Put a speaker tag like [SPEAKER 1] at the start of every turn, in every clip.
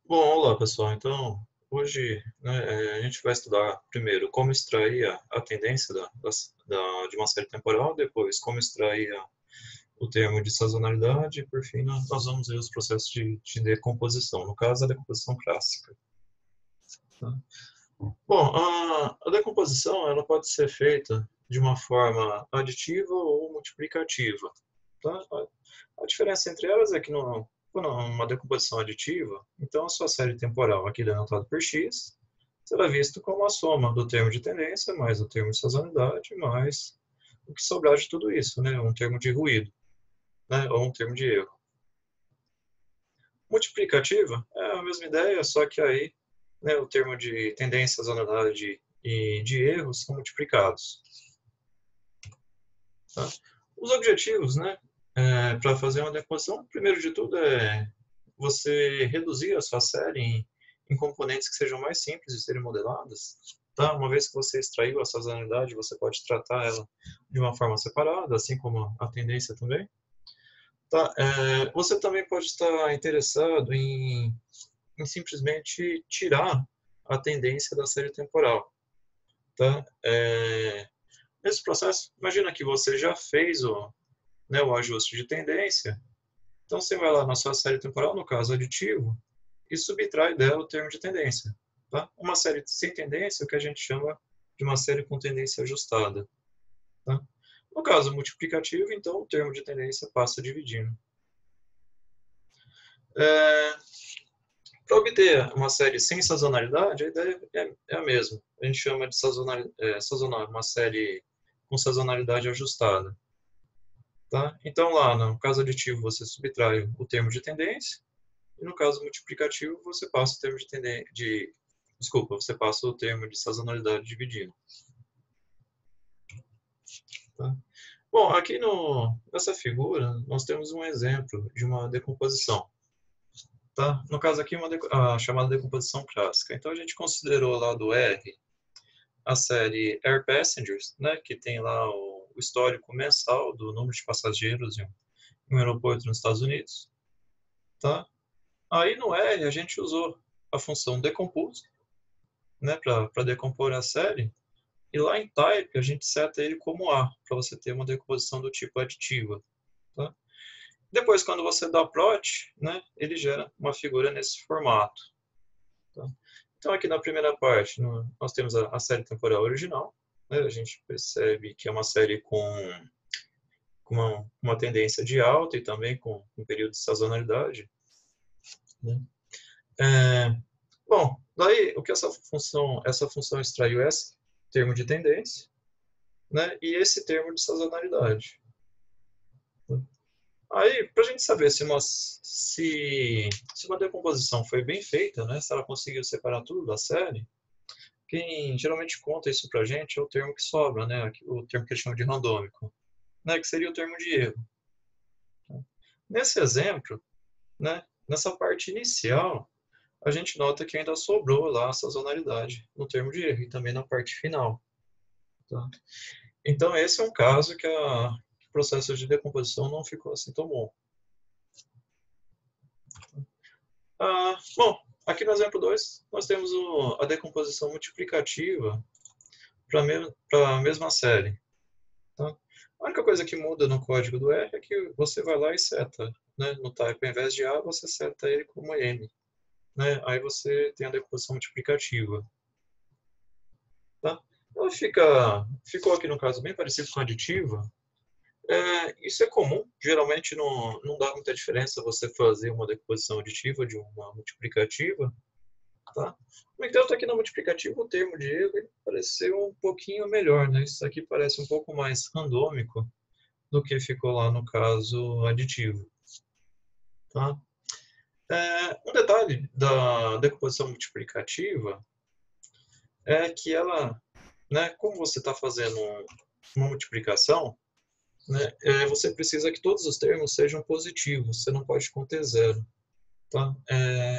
[SPEAKER 1] Bom, olá pessoal. Então, hoje, a gente vai estudar primeiro como extrair a tendência de uma série temporal, depois como extrair o termo de sazonalidade e, por fim, nós vamos ver os processos de decomposição, no caso, a decomposição clássica. Tá? Bom, a decomposição ela pode ser feita de uma forma aditiva ou multiplicativa. Tá? A diferença entre elas é que quando é uma decomposição aditiva, então a sua série temporal, aqui denotada por x, será vista como a soma do termo de tendência mais o termo de sazonalidade mais o que sobrar de tudo isso, né? Um termo de ruído, né? Ou um termo de erro. Multiplicativa é a mesma ideia, só que aí, né, o termo de tendência, sazonalidade e de erro são multiplicados. Tá? Os objetivos, né, para fazer uma decomposição, primeiro de tudo é você reduzir a sua série em componentes que sejam mais simples de serem modeladas. Tá? Uma vez que você extraiu a sazonalidade, você pode tratar ela de uma forma separada, assim como a tendência também. Tá? Você também pode estar interessado em simplesmente tirar a tendência da série temporal. Tá? Nesse processo, imagina que você já fez o ajuste de tendência. Então, você vai lá na sua série temporal, no caso aditivo, e subtrai dela o termo de tendência. Tá? Uma série sem tendência é o que a gente chama de uma série com tendência ajustada. Tá? No caso multiplicativo, então, o termo de tendência passa dividindo. Para obter uma série sem sazonalidade, a ideia é a mesma. A gente chama de sazonal, uma série com sazonalidade ajustada. Tá? Então, lá no caso aditivo, você subtrai o termo de tendência, e no caso multiplicativo, você passa o termo de tendência. Desculpa, você passa o termo de sazonalidade dividindo. Tá? Bom, aqui nessa figura, nós temos um exemplo de uma decomposição. Tá? No caso aqui, a chamada decomposição clássica. Então, a gente considerou lá do R a série Air Passengers, né, que tem lá o histórico mensal do número de passageiros em um aeroporto nos Estados Unidos. Tá? Aí no R a gente usou a função decompose, né, para decompor a série, e lá em type a gente seta ele como A, para você ter uma decomposição do tipo aditiva. Tá? Depois, quando você dá plot, né, ele gera uma figura nesse formato. Tá? Então, aqui na primeira parte, nós temos a série temporal original. Né, a gente percebe que é uma série com uma tendência de alta e também com um período de sazonalidade. Né? Bom, daí o que essa função extraiu esse termo de tendência, né, e esse termo de sazonalidade. Aí, para a gente saber se uma decomposição foi bem feita, né, se ela conseguiu separar tudo da série, quem geralmente conta isso para a gente é o termo que sobra, né, o termo que eles chamam de randômico, né, que seria o termo de erro. Nesse exemplo, né, nessa parte inicial, a gente nota que ainda sobrou lá a sazonalidade no termo de erro e também na parte final. Tá? Então, esse é um caso que o processo de decomposição não ficou assim tão bom. Bom, aqui no exemplo 2, nós temos a decomposição multiplicativa para a mesma série. Tá? A única coisa que muda no código do R é que você vai lá e seta. Né? No type, ao invés de A, você seta ele como M. Né? Aí você tem a decomposição multiplicativa. Tá? Ela ficou aqui no caso bem parecido com a aditiva. Isso é comum, geralmente não dá muita diferença você fazer uma decomposição aditiva de uma multiplicativa. Tá? No entanto, aqui na multiplicativa, o termo de erro parece ser um pouquinho melhor. Né? Isso aqui parece um pouco mais randômico do que ficou lá no caso aditivo. Tá? Um detalhe da decomposição multiplicativa é que ela, né, como você está fazendo uma multiplicação, né, você precisa que todos os termos sejam positivos, você não pode conter zero. Tá?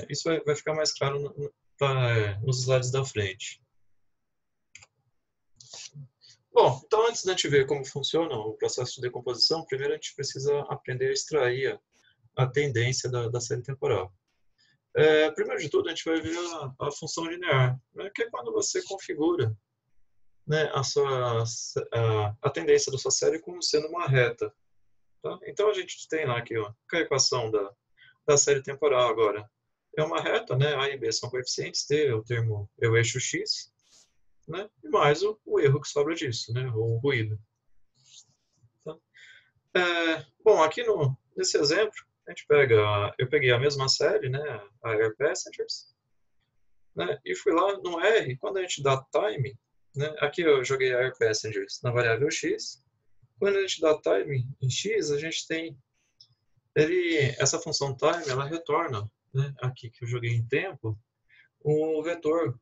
[SPEAKER 1] Isso vai ficar mais claro nos slides da frente. Bom, então antes de a gente ver como funciona o processo de decomposição, primeiro a gente precisa aprender a extrair a tendência da série temporal. Primeiro de tudo, a gente vai ver a função linear, né, que é quando você configura, né, a tendência da sua série como sendo uma reta. Tá? Então, a gente tem lá aqui ó, a equação da série temporal agora. É uma reta, né? A e B são coeficientes, T é o eixo X, né? E mais o erro que sobra disso, né? O ruído. Tá? Bom, aqui nesse exemplo, eu peguei a mesma série, né? A Air Passengers, né? E fui lá no R, quando a gente dá time, né? Aqui eu joguei a Air Passengers na variável X. Quando a gente dá time em X, a gente tem essa função time, ela retorna, né, aqui que eu joguei em tempo, o vetor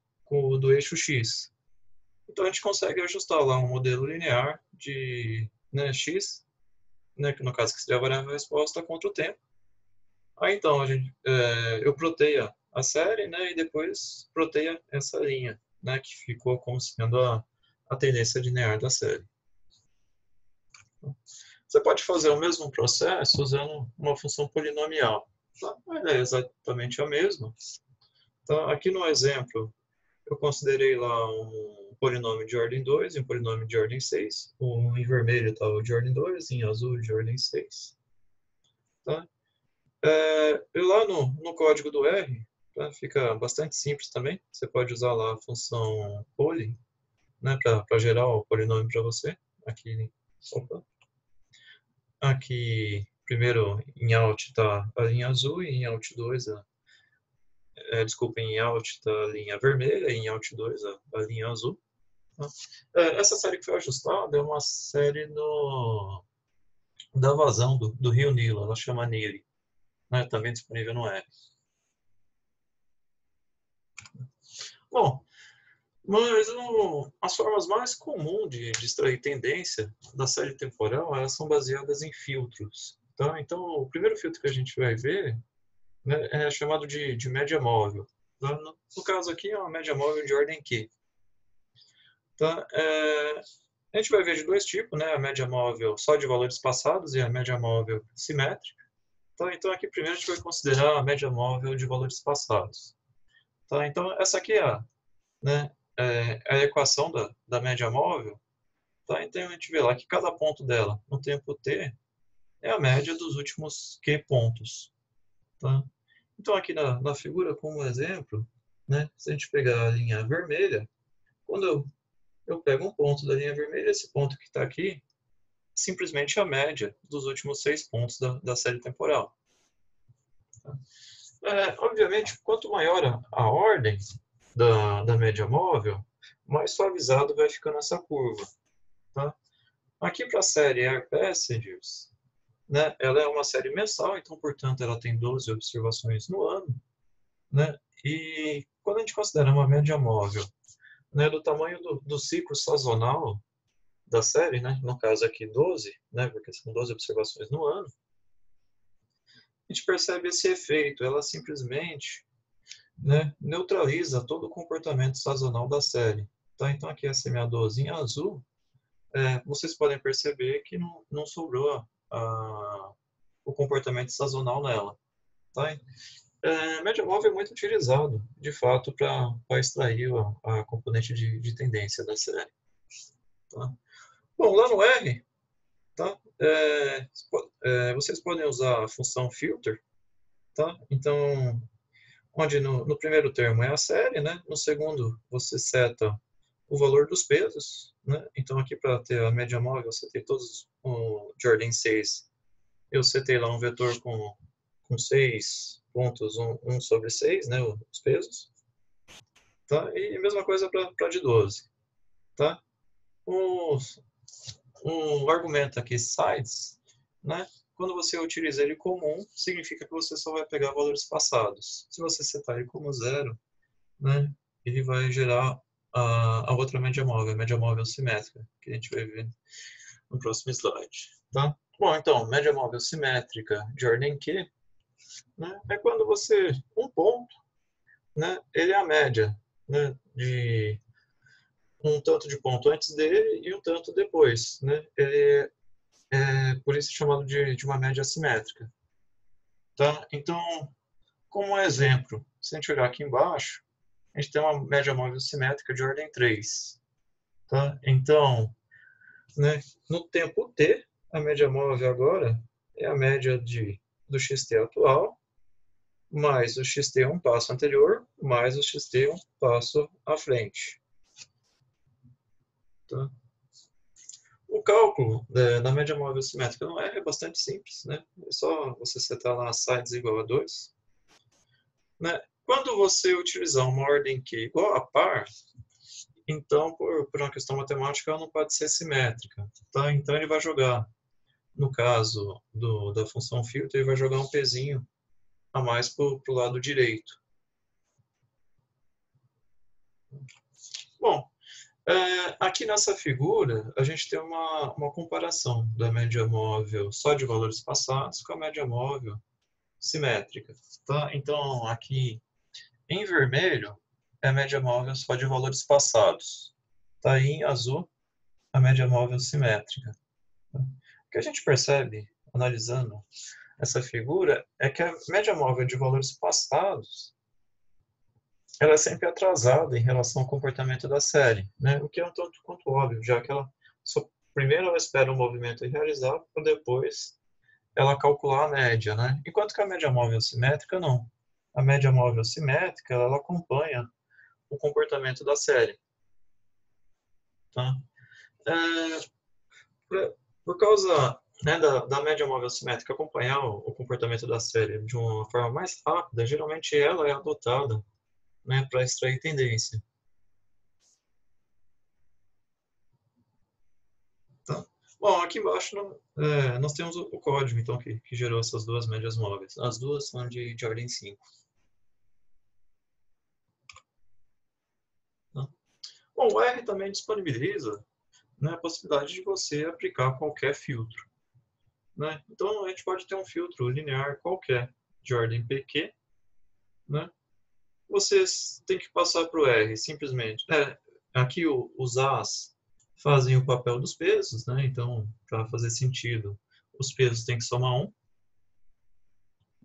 [SPEAKER 1] do eixo x. Então a gente consegue ajustar lá um modelo linear de, né, x, né, que no caso que seria a variável resposta contra o tempo. Aí então eu proteia a série, né, e depois proteia essa linha, né, que ficou como sendo a tendência linear da série. Você pode fazer o mesmo processo usando uma função polinomial. Tá? Ela é exatamente a mesma. Então, aqui no exemplo, eu considerei lá um polinômio de ordem 2 e um polinômio de ordem 6. Em vermelho está o de ordem 2, em azul de ordem 6. Tá? E lá no código do R, tá? Fica bastante simples também. Você pode usar lá a função poly, né, para gerar o polinômio para você. Aqui, primeiro, em out está a linha azul e em out 2 desculpa, em out está a linha vermelha e em out 2 a linha azul. Essa série que foi ajustada é uma série da vazão do rio Nilo, ela chama Nile, né, também disponível no R. Bom, mas as formas mais comuns de extrair tendência da série temporal, elas são baseadas em filtros. Tá? Então, o primeiro filtro que a gente vai ver, né, é chamado de média móvel. Tá? No caso aqui, é uma média móvel de ordem Q. Tá? A gente vai ver de dois tipos, né? A média móvel só de valores passados e a média móvel simétrica. Tá? Então, aqui primeiro a gente vai considerar a média móvel de valores passados. Tá? Então, essa aqui né, é a equação da média móvel. Tá? Então, a gente vê lá que cada ponto dela no tempo t é a média dos últimos q pontos. Tá? Então, aqui na figura, como exemplo, né, se a gente pegar a linha vermelha, quando eu pego um ponto da linha vermelha, esse ponto que está aqui, é simplesmente a média dos últimos 6 pontos da série temporal. Tá? Obviamente, quanto maior a ordem da média móvel, mais suavizado vai ficando essa curva. Tá? Aqui para a série Air Passengers, né, ela é uma série mensal, então, portanto, ela tem 12 observações no ano. Né? E quando a gente considera uma média móvel, né, do tamanho do ciclo sazonal da série, né, no caso aqui 12, né, porque são 12 observações no ano, a gente percebe esse efeito, ela simplesmente, né, neutraliza todo o comportamento sazonal da série. Tá? Então aqui a CMA12 em azul, vocês podem perceber que não sobrou o comportamento sazonal nela. Tá? Média móvel é muito utilizado, de fato, para extrair a componente de tendência da série. Tá? Bom, lá no R, tá? Vocês podem usar a função filter. Tá? Então, onde no primeiro termo é a série, né? No segundo, você seta o valor dos pesos. Né? Então, aqui para ter a média móvel, você tem todos de ordem 6. Eu setei lá um vetor com 6 pontos, 1 sobre 6, né, os pesos. Tá? E a mesma coisa para de 12. Tá? Um argumento aqui, sides, né, quando você utiliza ele comum, significa que você só vai pegar valores passados. Se você setar ele como 0, né, ele vai gerar a outra média móvel, a média móvel simétrica, que a gente vai ver no próximo slide. Tá? Bom, então, média móvel simétrica de ordem Q, né, é quando um ponto, né, ele é a média, né, de um tanto de ponto antes dele e um tanto depois. Né? Ele por isso chamado de uma média assimétrica. Tá? Então, como exemplo, se a gente olhar aqui embaixo, a gente tem uma média móvel simétrica de ordem 3. Tá? Então, né, no tempo t, a média móvel agora é a média do xt atual, mais o xt um passo anterior, mais o xt um passo à frente. Tá? O cálculo da média móvel simétrica no R é bastante simples. Né? É só você setar lá sides igual a 2. Né? Quando você utilizar uma ordem Q igual a par, então, por uma questão matemática, ela não pode ser simétrica. Tá? Então, ele vai jogar, no caso da função filtro, ele vai jogar um pezinho a mais para o lado direito. Bom, aqui nessa figura, a gente tem uma comparação da média móvel só de valores passados com a média móvel simétrica. Tá? Então, aqui em vermelho é a média móvel só de valores passados. Tá? E em azul, a média móvel simétrica. Tá? O que a gente percebe, analisando essa figura, é que a média móvel de valores passados ela é sempre atrasada em relação ao comportamento da série, né? O que é um tanto quanto óbvio, já que primeiro ela espera o movimento realizar para depois ela calcular a média, né? Enquanto que a média móvel simétrica não. A média móvel simétrica ela acompanha o comportamento da série. Tá? Por causa, né, da média móvel simétrica acompanhar o comportamento da série de uma forma mais rápida, geralmente ela é adotada, né, para extrair tendência. Tá? Bom, aqui embaixo nós temos o código então, que gerou essas duas médias móveis. As duas são de ordem 5. Tá? Bom, o R também disponibiliza, né, a possibilidade de você aplicar qualquer filtro. Né? Então, a gente pode ter um filtro linear qualquer, de ordem PQ. Né? Vocês têm que passar para o R, simplesmente. Aqui os As fazem o papel dos pesos, né? Então, para fazer sentido, os pesos têm que somar 1.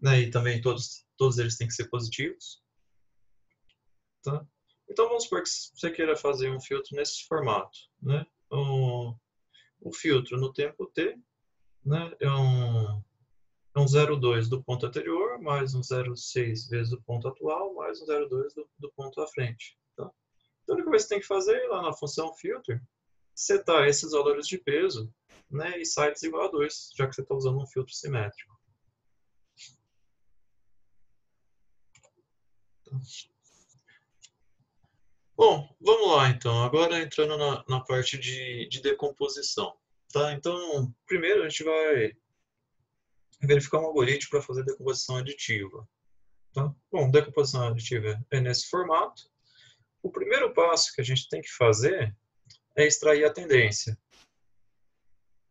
[SPEAKER 1] Né? E também todos eles têm que ser positivos. Tá? Então, vamos supor que você queira fazer um filtro nesse formato. Né? O filtro no tempo t, né, é um 0,2 do ponto anterior, mais um 0,6 vezes o ponto atual, mais um 0,2 do ponto à frente. Tá? Então, a única coisa que você tem que fazer é ir lá na função filter, setar esses valores de peso, né, e sites igual a 2, já que você está usando um filtro simétrico. Tá? Bom, vamos lá então. Agora entrando na parte de decomposição. Tá? Então, primeiro a gente vai verificar um algoritmo para fazer decomposição aditiva. Tá? Bom, decomposição aditiva é nesse formato. O primeiro passo que a gente tem que fazer é extrair a tendência.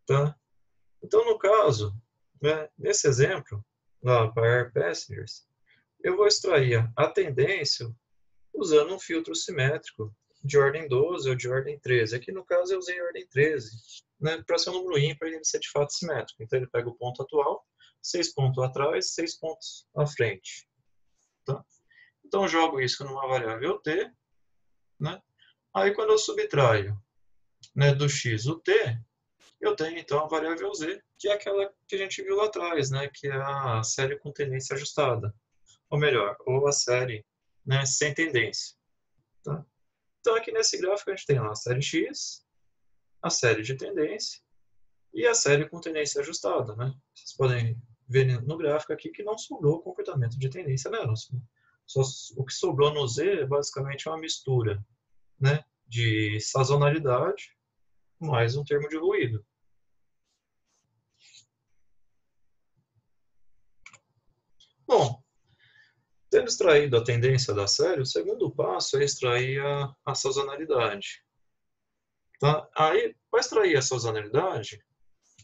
[SPEAKER 1] Tá? Então, no caso, né, nesse exemplo, lá para Air Passengers, eu vou extrair a tendência usando um filtro simétrico de ordem 12 ou de ordem 13. Aqui, no caso, eu usei a ordem 13, né, para ser um número ímpar ele ser de fato simétrico. Então, ele pega o ponto atual, 6 pontos atrás, 6 pontos à frente. Tá? Então, eu jogo isso numa variável t. Né? Aí, quando eu subtraio, né, do x o t, eu tenho então a variável z, que é aquela que a gente viu lá atrás, né, que é a série com tendência ajustada. Ou melhor, ou a série, né, sem tendência. Tá? Então, aqui nesse gráfico, a gente tem lá a série x, a série de tendência e a série com tendência ajustada. Né? Vocês podem ver no gráfico aqui que não sobrou comportamento de tendência nela. O que sobrou no z é basicamente uma mistura, né, de sazonalidade mais um termo de ruído. Bom, tendo extraído a tendência da série, o segundo passo é extrair a sazonalidade. Tá? Aí, para extrair a sazonalidade,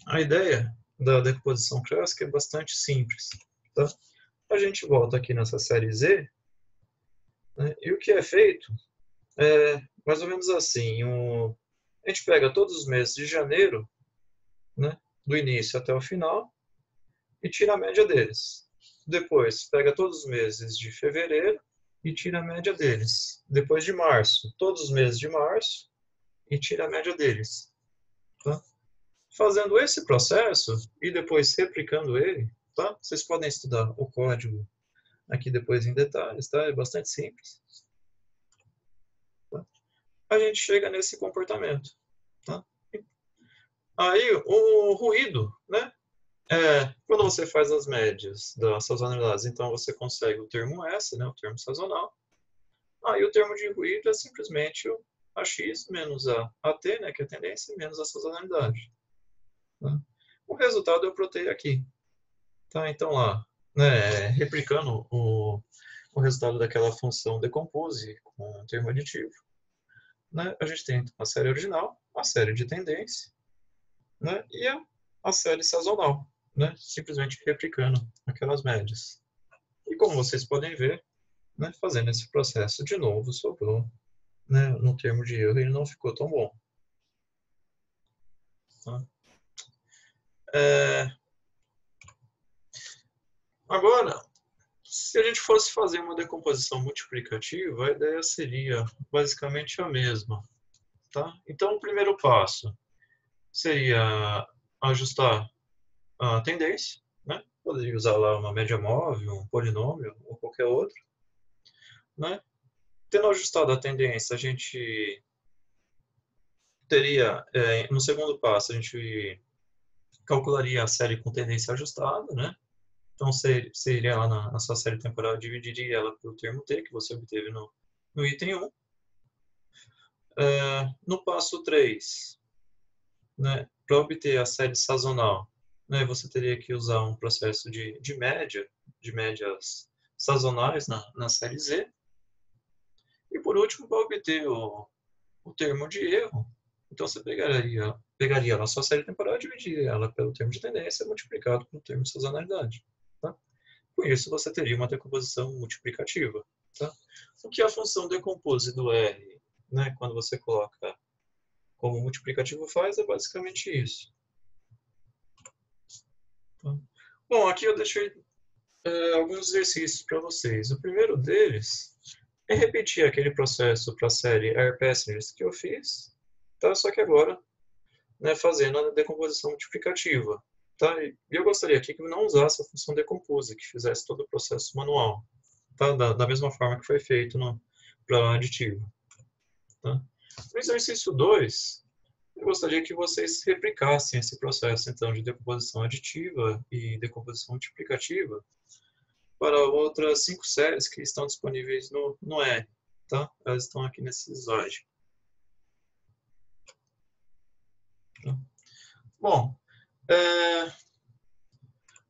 [SPEAKER 1] a ideia da decomposição clássica é bastante simples. Tá? A gente volta aqui nessa série Z, né, e o que é feito é mais ou menos assim. A gente pega todos os meses de janeiro, né, do início até o final, e tira a média deles. Depois, pega todos os meses de fevereiro e tira a média deles. Depois de março, todos os meses de março e tira a média deles. Tá? Fazendo esse processo e depois replicando ele, tá? Vocês podem estudar o código aqui depois em detalhes, tá? É bastante simples. Tá? A gente chega nesse comportamento. Tá? Aí, o ruído, né? Quando você faz as médias das sazonalidades, então você consegue o termo S, né? O termo sazonal. Aí o termo de ruído é simplesmente o AX menos a AT, né? Que é a tendência, menos a sazonalidade. Tá? O resultado eu plotei aqui. Tá? Então, lá, né, replicando o resultado daquela função decompose com um termo aditivo, né, a gente tem a série original, a série de tendência, né, e a série sazonal, né, simplesmente replicando aquelas médias. E como vocês podem ver, né, fazendo esse processo de novo, sobrou, né, no termo de erro, ele não ficou tão bom. Tá? Agora, se a gente fosse fazer uma decomposição multiplicativa, a ideia seria basicamente a mesma. Tá? Então, o primeiro passo seria ajustar a tendência. Né? Poderia usar lá uma média móvel, um polinômio ou qualquer outro. Né? Tendo ajustado a tendência, a gente teria, no segundo passo, a gente calcularia a série com tendência ajustada. Né? Então, você iria lá na sua série temporal, dividiria ela pelo termo T, que você obteve no item 1. No passo 3, né, para obter a série sazonal, né, você teria que usar um processo de médias sazonais na série Z. E por último, para obter o termo de erro, então você pegaria a sua série temporal e dividiria ela pelo termo de tendência multiplicado pelo termo de sazonalidade. Tá? Com isso, você teria uma decomposição multiplicativa. Tá? O que a função decompose do R, né, quando você coloca como multiplicativo faz, é basicamente isso. Tá? Bom, aqui eu deixei alguns exercícios para vocês. O primeiro deles é repetir aquele processo para a série Air Passengers que eu fiz, tá? Só que agora, né, fazendo a decomposição multiplicativa. Tá? E eu gostaria aqui que não usasse a função decompose, que fizesse todo o processo manual, tá? Da mesma forma que foi feito para aditivo. Tá? No exercício 2, eu gostaria que vocês replicassem esse processo, então, de decomposição aditiva e decomposição multiplicativa para outras 5 séries que estão disponíveis no R. Tá? Elas estão aqui nesse slide. Tá? Bom,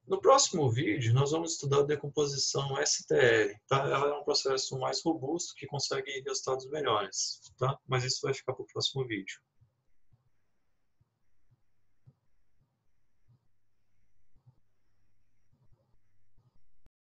[SPEAKER 1] no próximo vídeo, nós vamos estudar a decomposição STL. Tá? Ela é um processo mais robusto que consegue resultados melhores. Tá? Mas isso vai ficar para o próximo vídeo.